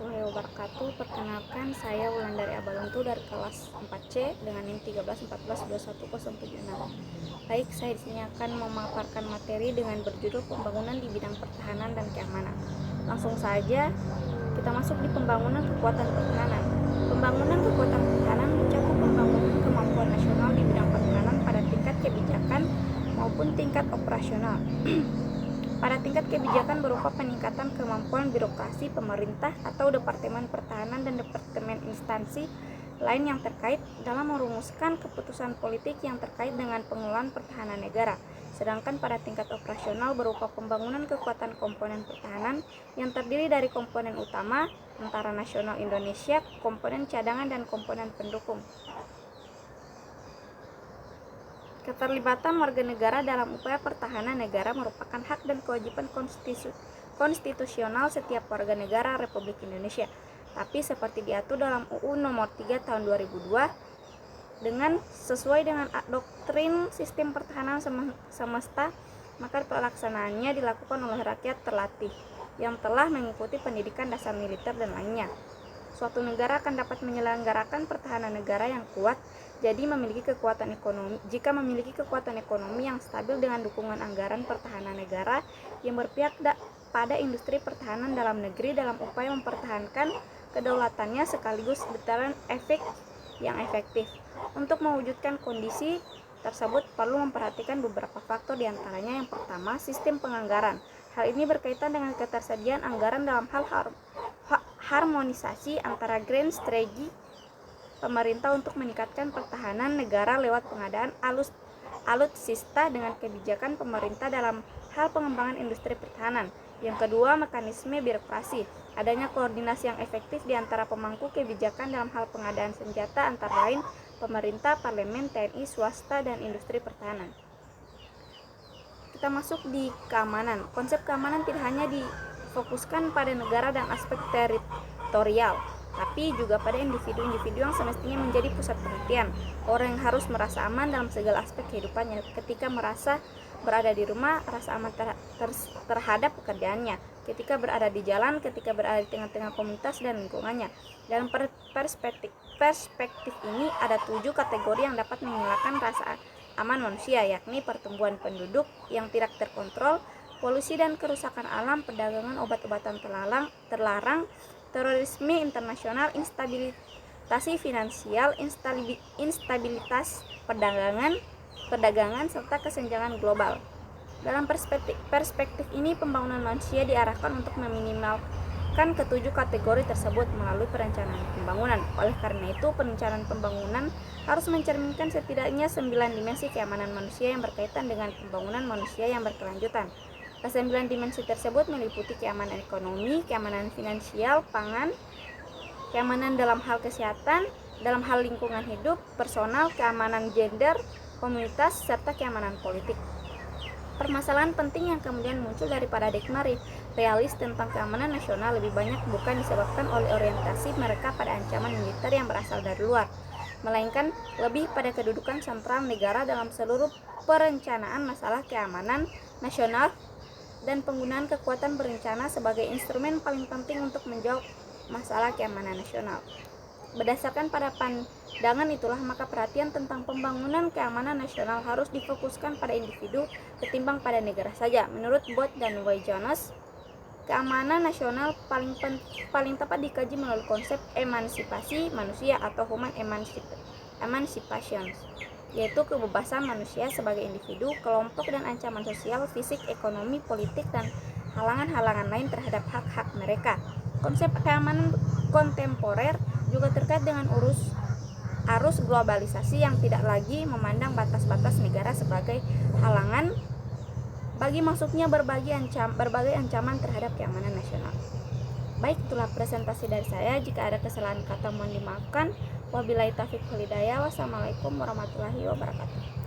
warahmatullahi wabarakatuh. Perkenalkan, saya Wulandari Abaluntu dari kelas 4C dengan NIM 1314210076. Baik, saya di sini akan memaparkan materi dengan berjudul pembangunan di bidang pertahanan dan keamanan. Langsung saja kita masuk di pembangunan kekuatan pertahanan. Pembangunan kekuatan pertahanan mencakup pembangunan kemampuan nasional di bidang pertahanan pada tingkat kebijakan maupun tingkat operasional. Pada tingkat kebijakan berupa peningkatan kemampuan birokrasi pemerintah atau Departemen Pertahanan dan Departemen instansi lain yang terkait dalam merumuskan keputusan politik yang terkait dengan pengelolaan pertahanan negara. Sedangkan pada tingkat operasional berupa pembangunan kekuatan komponen pertahanan yang terdiri dari komponen utama, Tentara Nasional Indonesia, komponen cadangan, dan komponen pendukung. Keterlibatan warga negara dalam upaya pertahanan negara merupakan hak dan kewajiban konstitusional setiap warga negara Republik Indonesia. Tapi seperti diatur dalam UU Nomor 3 Tahun 2002 sesuai dengan doktrin sistem pertahanan semesta, maka pelaksanaannya dilakukan oleh rakyat terlatih yang telah mengikuti pendidikan dasar militer dan lainnya. Suatu negara akan dapat menyelenggarakan pertahanan negara yang kuat jika memiliki kekuatan ekonomi yang stabil dengan dukungan anggaran pertahanan negara yang berpihak pada industri pertahanan dalam negeri dalam upaya mempertahankan kedaulatannya sekaligus deteran efek yang efektif. Untuk mewujudkan kondisi tersebut perlu memperhatikan beberapa faktor, diantaranya yang pertama, sistem penganggaran. Hal ini berkaitan dengan ketersediaan anggaran dalam hal harmonisasi antara grand strategi pemerintah untuk meningkatkan pertahanan negara lewat pengadaan alutsista dengan kebijakan pemerintah dalam hal pengembangan industri pertahanan. Yang kedua, mekanisme birokrasi. Adanya koordinasi yang efektif di antara pemangku kebijakan dalam hal pengadaan senjata antara lain pemerintah, parlemen, TNI, swasta, dan industri pertahanan. Kita masuk di keamanan. Konsep keamanan tidak hanya difokuskan pada negara dan aspek teritorial, tapi juga pada individu-individu yang semestinya menjadi pusat perhatian. Orang yang harus merasa aman dalam segala aspek kehidupannya. Ketika merasa berada di rumah, rasa aman terhadap pekerjaannya. Ketika berada di jalan, ketika berada di tengah-tengah komunitas dan lingkungannya. Dalam perspektif ini ada 7 kategori yang dapat menghilangkan rasa aman manusia, yakni pertumbuhan penduduk yang tidak terkontrol, polusi dan kerusakan alam, perdagangan obat-obatan terlarang, terorisme internasional, instabilitas finansial, instabilitas perdagangan, serta kesenjangan global. Dalam perspektif ini, pembangunan manusia diarahkan untuk meminimalkan ketujuh kategori tersebut melalui perencanaan pembangunan. Oleh karena itu, perencanaan pembangunan harus mencerminkan setidaknya 9 dimensi keamanan manusia yang berkaitan dengan pembangunan manusia yang berkelanjutan. Ke-9 dimensi tersebut meliputi keamanan ekonomi, keamanan finansial, pangan, keamanan dalam hal kesehatan, dalam hal lingkungan hidup, personal, keamanan gender, komunitas, serta keamanan politik. Permasalahan penting yang kemudian muncul dari paradigma realis tentang keamanan nasional lebih banyak bukan disebabkan oleh orientasi mereka pada ancaman militer yang berasal dari luar, melainkan lebih pada kedudukan sentral negara dalam seluruh perencanaan masalah keamanan nasional dan penggunaan kekuatan berencana sebagai instrumen paling penting untuk menjawab masalah keamanan nasional. Berdasarkan pada pandangan itulah, maka perhatian tentang pembangunan keamanan nasional harus difokuskan pada individu ketimbang pada negara saja. Menurut Booth dan W. Jones, keamanan nasional paling tepat dikaji melalui konsep emansipasi manusia atau human emancipation, yaitu kebebasan manusia sebagai individu, kelompok, dan ancaman sosial, fisik, ekonomi, politik, dan halangan-halangan lain terhadap hak-hak mereka. Konsep keamanan kontemporer juga terkait dengan arus globalisasi yang tidak lagi memandang batas-batas negara sebagai halangan bagi masuknya berbagai ancaman terhadap keamanan nasional. Baik, itulah presentasi dari saya. Jika ada kesalahan kata mohon dimaafkan. Wabillahi taufiq wal hidayah. Wassalamualaikum warahmatullahi wabarakatuh.